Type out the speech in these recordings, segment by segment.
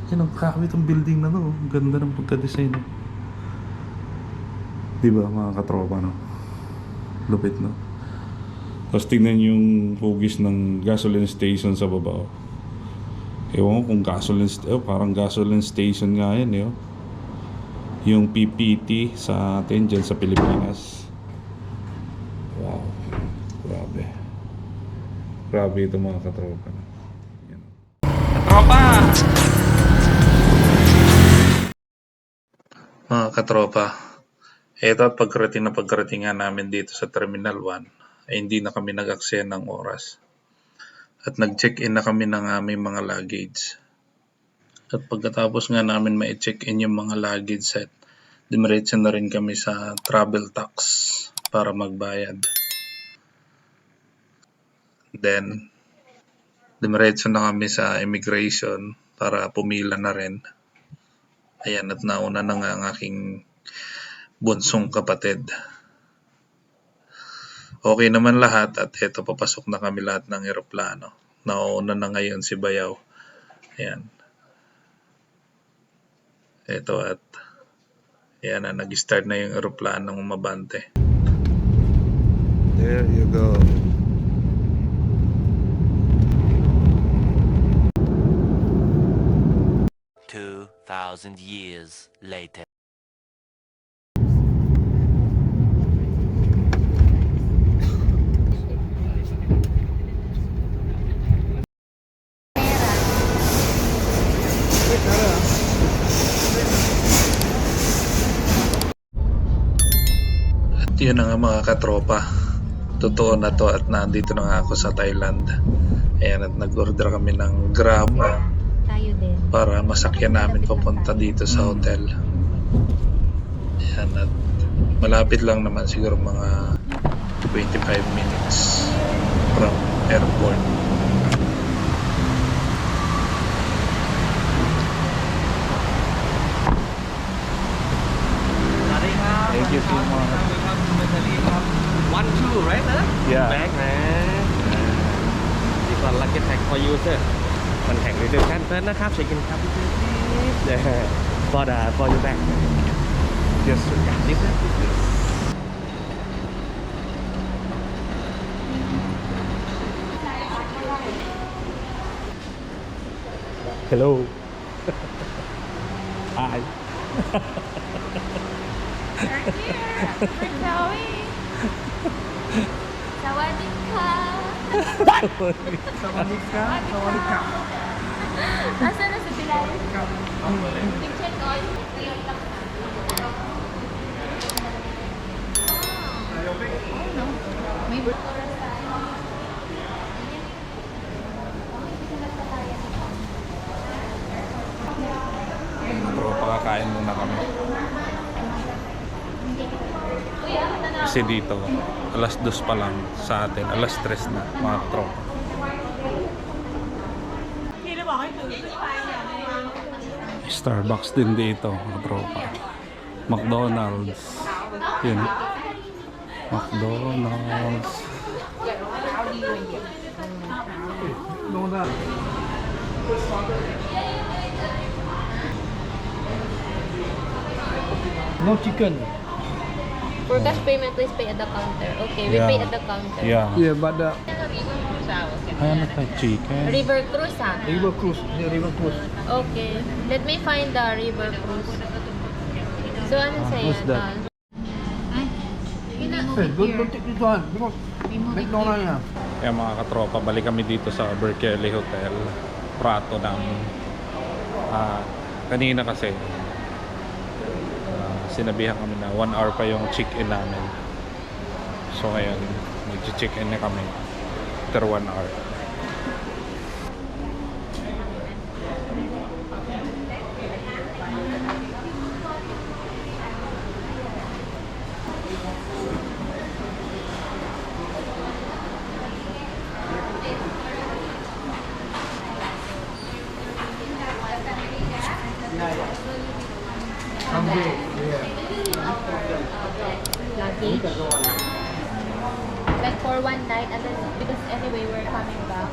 Yan ang grabe itong building na to. Ang ganda ng pagka-design. Diba mga katropa, no? Lupit, no? Tapos tingnan yung hugis ng gasoline station sa baba. Oh. Ewan ko kung parang gasoline station nga yan, eh. Oh. Yung PPT sa atin dyan sa Pilipinas. Wow. Grabe. Grabe ito mga katropa. Yan. Katropa! Mga katropa, ito at pagkarating nga namin dito sa Terminal 1 ay hindi na kami nag-aksaya ng oras. At nag-check-in na kami ng aming mga luggage. At pagkatapos nga namin ma-check-in yung mga luggage set, dumiretso na rin kami sa travel tax para magbayad. Then, dumiretso na kami sa immigration para pumila na rin. Ayan, at nauna na nga ang aking bunsong kapatid. Okay naman lahat at eto papasok na kami lahat ng eroplano. Nauna na ngayon si Bayaw. Ayan. Eto at ayan na, nag-start na yung eroplano ng umabante. There you go. Thousand years later. At yun na nga mga katropa. Totoo na to at nandito na nga ako sa Thailand. Ayan, at nag-order kami ng Grab Tayo din. para masakyan namin papunta dito sa hotel. Ayan, at malapit lang naman, siguro mga 25 minutes from airport. Thank you so much. 1, 2, right? Yeah. Back, man. This one lucky tag for you, sir. มันแข่ง reception เพิ่นนะครับ check in ครับ for your bag. Yes, sir. Yeah, this is Hello. Hi. We're here. We're going. Sawadika. Sawadika. Asan na si Pilay? Check on. May Pero pakakain muna kami. Kasi dito, alas 2 pa lang sa atin, alas 3 na mga tropa. Starbucks din dito mga tropa. McDonald's. Yun. McDonald's. No chicken. For cash payment, please pay at the counter. Okay, we Yeah. pay at the counter. Yeah. Yeah, but the Ano tayo, chicken? River Cruise, ha? river cruise, river cruise. Okay. Let me find the River Cruise. So, ano sa'yo? what's that? Hey, don't take this one because McDonald's na. Kaya mga katropa, balik kami dito sa Berkeley Hotel. Prato ng kanina kasi sinabihan kami na 1 hour pa yung check-in namin. So ngayon, mag-check-in na kami after 1 hour. Someday, yeah. Luggage. Like for one night, and then because anyway we're coming back.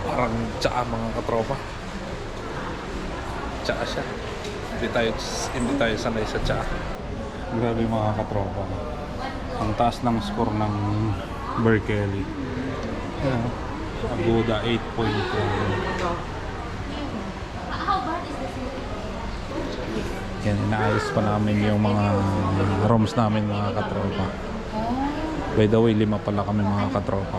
Parang tsaa mga katropa. Tsaa siya. Hindi tayo sanay sa tsaa. Grabe mga katropa. Ang taas ng score ng Berkeley. Agoda 8.1. Yan, inaayos pa namin yung mga rooms namin mga katropa. By the way, 5 pala kami mga katropa.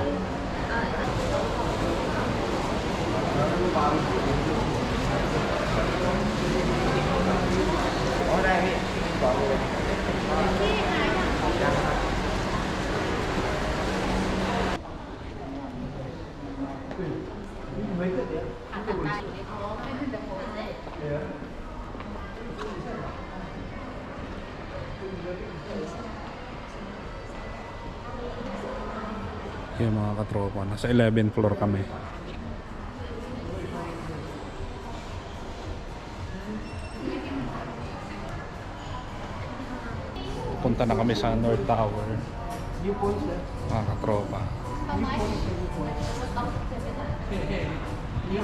Yan mga katropa, nasa 11th floor kami. Punta na kami sa North Tower. Mga katropa.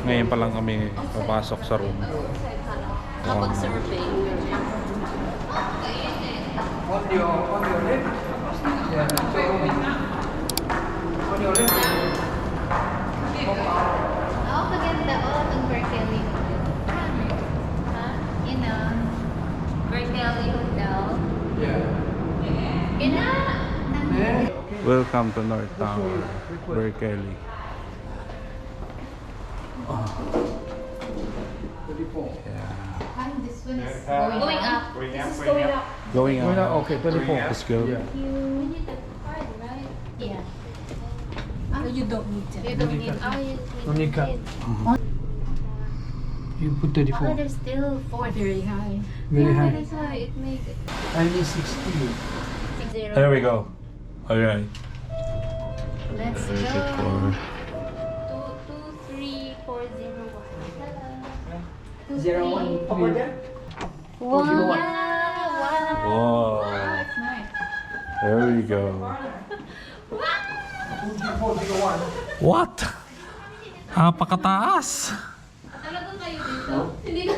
Ngayon pa lang kami papasok sa room. Kapag survey. On your left. Yeah. So, on your left. Oh, maganda. Oh, itong Berkeley. Ha? Yun na. Berkeley Hotel. Yeah. Yun na. Welcome to North Tower, Berkeley. This one is going up. This is going up. Going up. Okay, 24. Let's go. Yeah. You need the card, right? Yeah. You don't need to. You don't need. Oh, you Don't need card. You put Oh, 34. there's still 4 very high. Very high. That's why it makes it I need 60. 60. There we go. Alright. Let's go. 34. 22401. 01. Over there? Wow. Wow. Wow. That's nice. There we go. 2401. What? Napakataas. Talagang kayo dito? Hindi ka.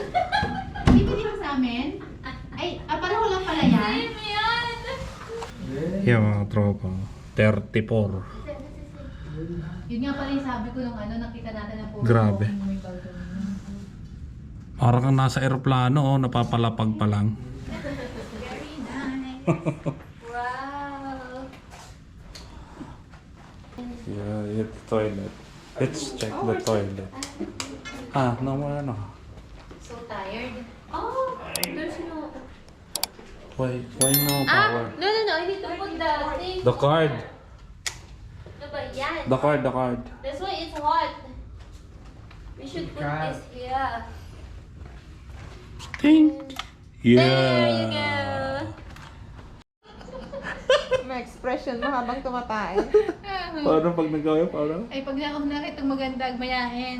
Dito dito sa amin? Ay, pareho lang pala yan? Hindi yan. Yan mga tropa. 34. Yun nga pala yung sabi ko nung nakita natin na po. Grabe. Parang kang nasa eroplano, napapalapag pa lang. Very nice. Wow. Yeah, it's toilet. Let's check the toilet. No more ano. So tired. Oh, there's no. Why no power? No. I need to put the thing. The card. Ano ba yan? The card. That's why it's hot. We should put this here. Ting. Yeah. There you go. May expression mo habang tumatae. Paano pag nagawa? Paano? Ay, pag nauna itong maganda, mayahin.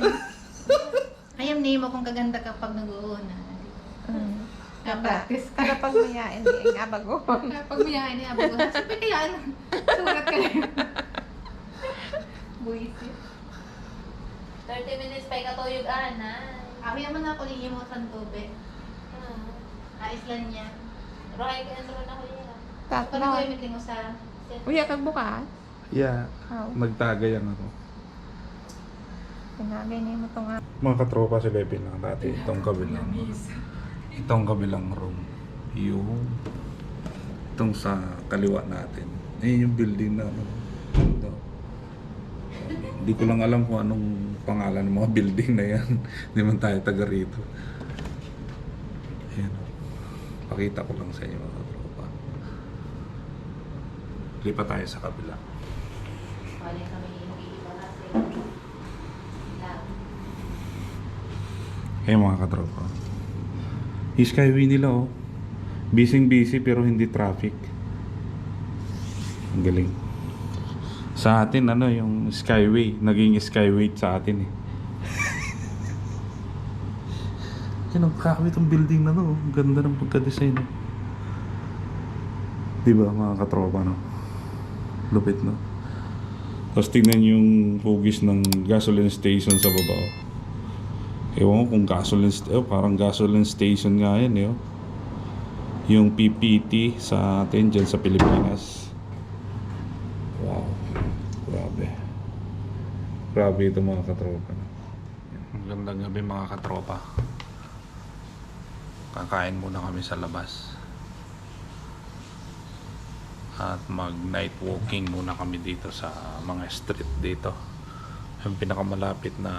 Ayam name mo kung kaganda kapag nag-uuna. Na-practice ka. Kapag mayain, ang abagon. Pag mayahin niya, abog. Sabi kaya, surat ka rin. Buisit. 30 minutes pa ikatuyog, Ana. Ako naman ako lilimot ng tubig. Ayos lang niya. Rohay ka na ako yan. Parang ko Tatlo. yung meeting mo sa... Uy, kag bukas. Yeah. How? Nagtagay ang ako. Sinagay niya mo itong Mga katropa si Levi lang dati. Itong kabilang room. Yung itong sa kaliwa natin. Ayun yung building na ano. Ito. Hindi ko lang alam kung anong pangalan ng mga building na yan. Hindi man tayo taga rito. Ayan. Pakita ko lang sa inyo mga katropa. Lipat tayo sa kabila. Balik kami mag-iiba kasi. Eh mga katropa. Yung Skyway nila oh. Busy pero hindi traffic. Ang galing. Sa atin yung Skyway, naging Skyway sa atin eh. Yan ang kakawit ang building na to. Ang ganda ng pagka-design. Diba mga katropa no? Lupit no? Tapos tingnan yung hugis ng gasoline station sa baba. Oh. Ewan ko kung parang gasoline station nga yan eh. Oh. Yung PPT sa atin dyan sa Pilipinas. Wow. Grabe. Grabe ito mga katropa. Magandang gabi mga katropa. Kakain muna kami sa labas. At mag night walking muna kami dito sa mga street dito. Yung pinakamalapit na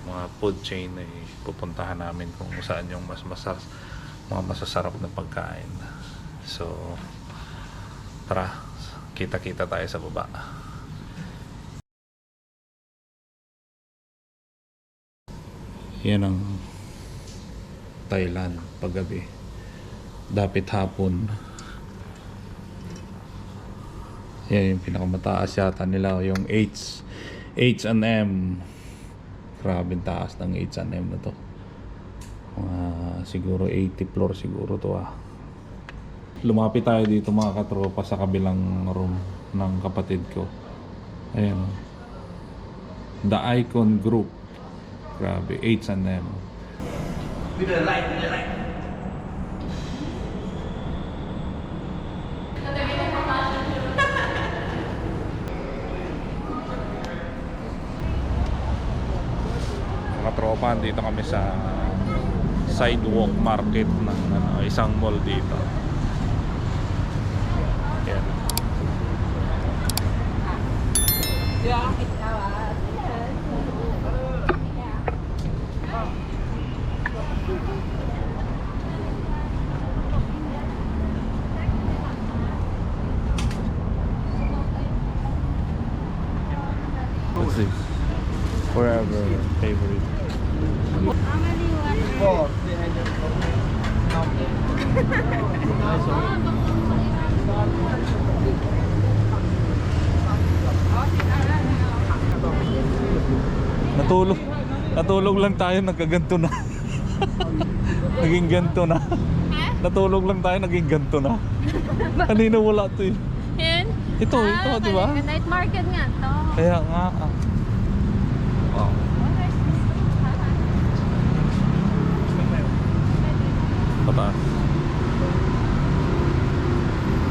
mga food chain ay pupuntahan namin kung saan yung mga masasarap na pagkain. So tara, kita-kita tayo sa baba. Yan ang Thailand paggabi. Dapit hapon. Yan yung pinakamataas yata nila, yung H&M. Grabe taas ng H&M na to. Siguro 80 floor siguro to ah. Lumapit tayo dito mga katropa sa kabilang room ng kapatid ko. Ayan. The Icon Group. Grabe, H&M. With the light. Mga tropa, dito kami sa sidewalk market ng isang mall dito. Yan. What's this? Forever favorite. Four. Natulog lang tayo, nagkaganto na. Naging ganto na. Natulog lang tayo, naging ganto na. Kanina wala to eh. Yan? Ito, di ba? Night market nga to. Kaya nga. Wow. Pataas.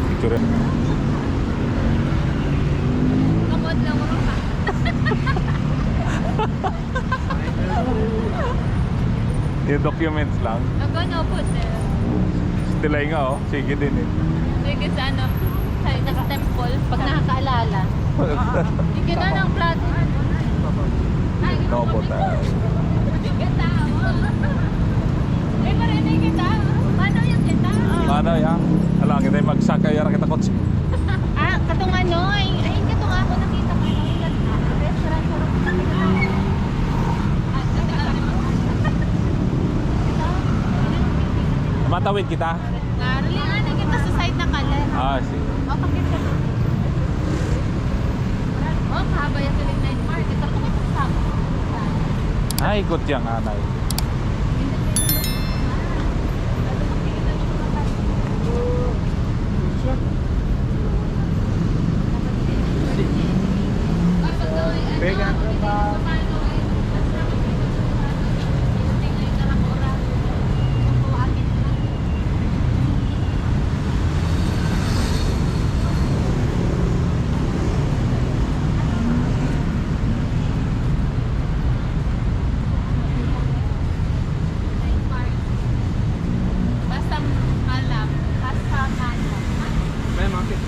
Picture. Kapot lang mo ka. Yung documents lang. Ako no po sir. Stilay nga oh. Sige din eh. Sige sa ano, sa next temple, pag nakakaalala. Sige na ng flat. No po tayo. Kita. Eh, marinig kita. Paano yung kita? Ano yan? Alam kita yung magsakay ara kita kotse. Katong ano, ay katong ako nakita ko yung restaurant sa Matawid kita? Narolingan na kita sa side na kalan. Sige. Pakit ka. Kahaba yung tulig night market. Ako ko sa Ay, ikot yung anay. Basta malam. Basta malam. May market.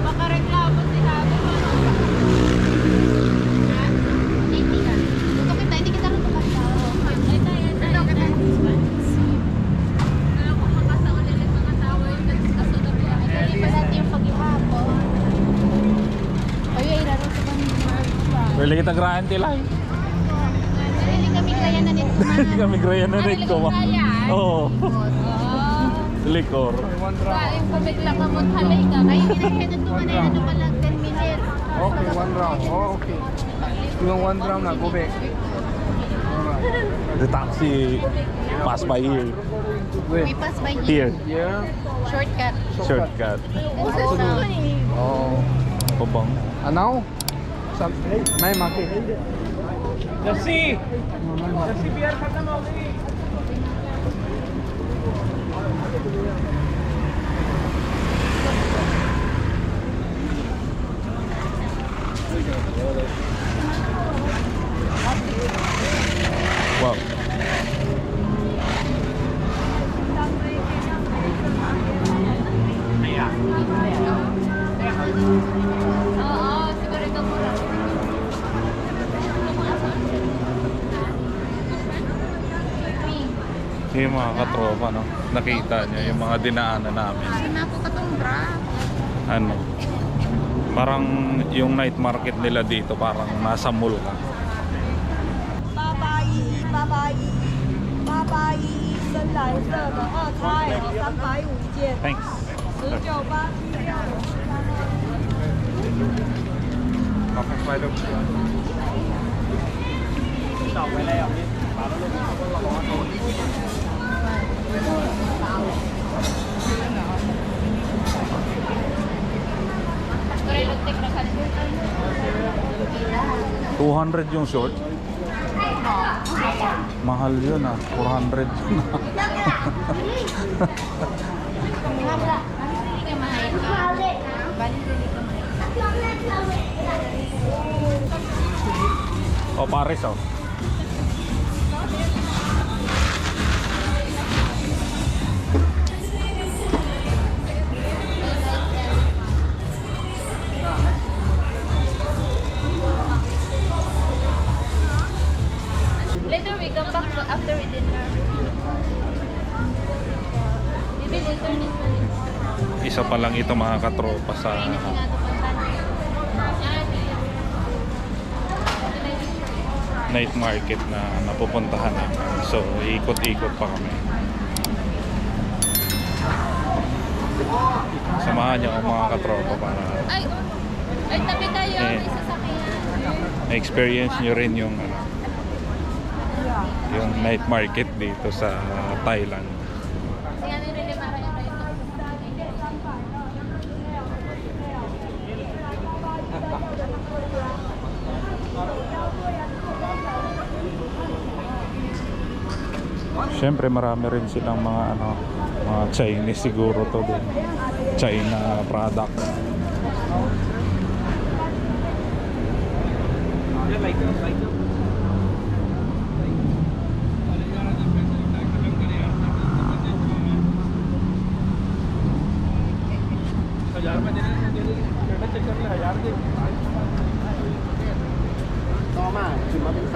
Makareklamo si Habi. Hindi kita rin makasama. Ay, tayo. Pero kung makasama ulit mga tao, yung nagkasunod ko. Ay, hindi pa natin yung paghihapon. Ay, iraro sa kami. Pwede kita grande lang. Narinig kami kaya na nito. Kami graya na rin ko. Oo. Likor. Kain ko bigla ka mo halay ka. Ay, hindi na siya natuman na ano pala 10 minutes. Okay, 1 round. Oh, okay. You want 1 round now? Go back. The taxi pass by here. We pass by Here. Yeah. Shortcut. Shortcut. Oh. Pabang. And now? Some night market. Lassi. Lassi beer khatam ho gayi. Wow. Oo, siguro ikaw mura. Yung mga katropa, no? Nakita niyo yung mga dinaanan namin. Kasi na po katong drop. Ano? Parang yung night market nila dito, parang nasa mall ka. 881深蓝色的2开350一件 Thanks. 200 yung short. Mahal yun ah. 400 yun ah. O pares oh. Later we come back after we dinner. Maybe later next week. Isa pa lang ito mga katropa sa Kainin ko nga ito puntahan. night market na napupuntahan namin. So, ikot-ikot pa kami. Samahan niyo ako mga katropa para Ay! Ay, tabi tayo. Eh. May sasakyan. experience nyo rin yung ano, yung night market dito sa Thailand. Kasi nga nire-remara yung rito. Siyempre marami rin silang mga ano, mga Chinese siguro to din. China product.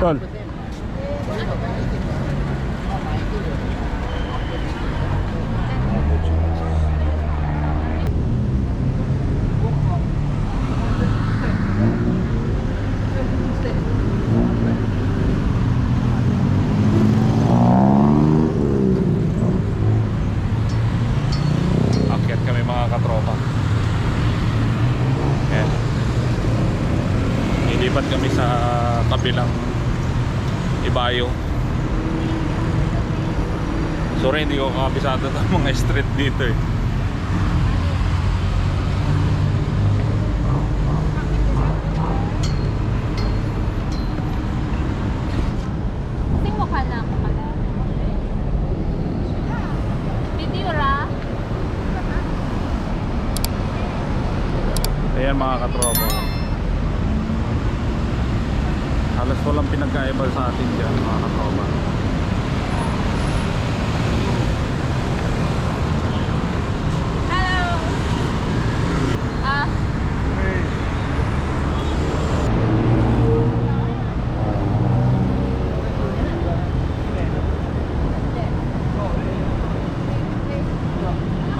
Tol. Akyat kami mga katropa. Ayan. Nilipat kami sa kabilang Ibayo. Sorry, hindi ko kakabisado ng mga street dito eh. Kasing mukha na ako pala. Video ra. Ayan mga katropa. Halos walang pinagkaiba sa atin dyan mga katropa. Hello! Ah,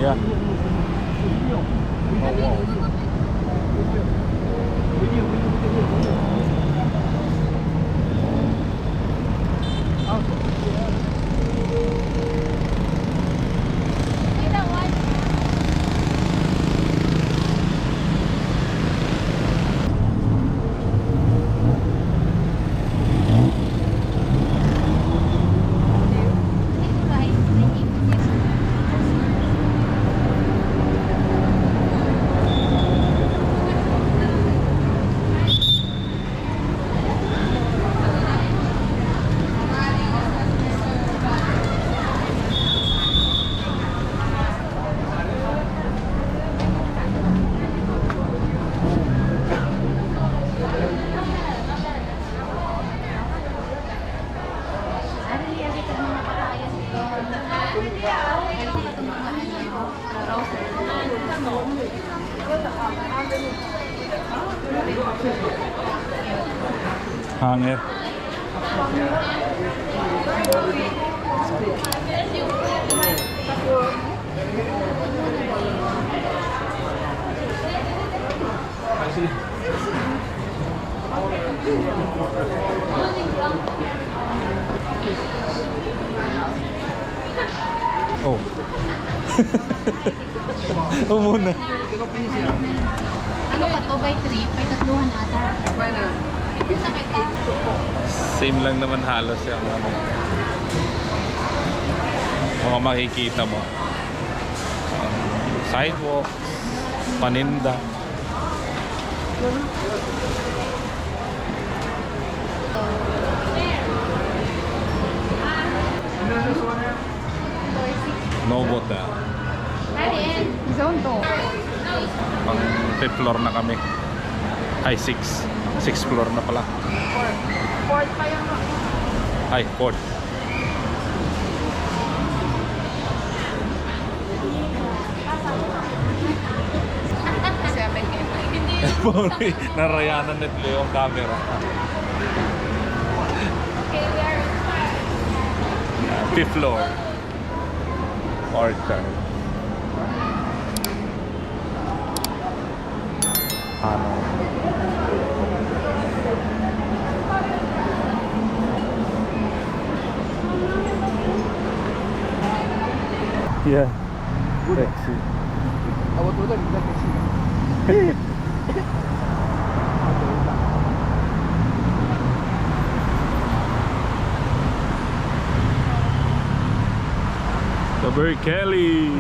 Yeah. Oh, wow. Hanger. Oh. Oh muna. Ano pa to by 3? May tatluhan ata. Same lang naman halos yung ano. Mga makikita mo. Sidewalk, paninda. Novotel. Alin? Zone 2. Pang 5th floor na kami. Ay, 6. 6th floor na pala. Fourth pa yung... Ay, 4th. Seven M. Narayanan nito yung camera. Okay, we are 5th floor. Orchard. Ano? Yeah. Sexy. Awat mo doon, hindi kasi. The Berkeley.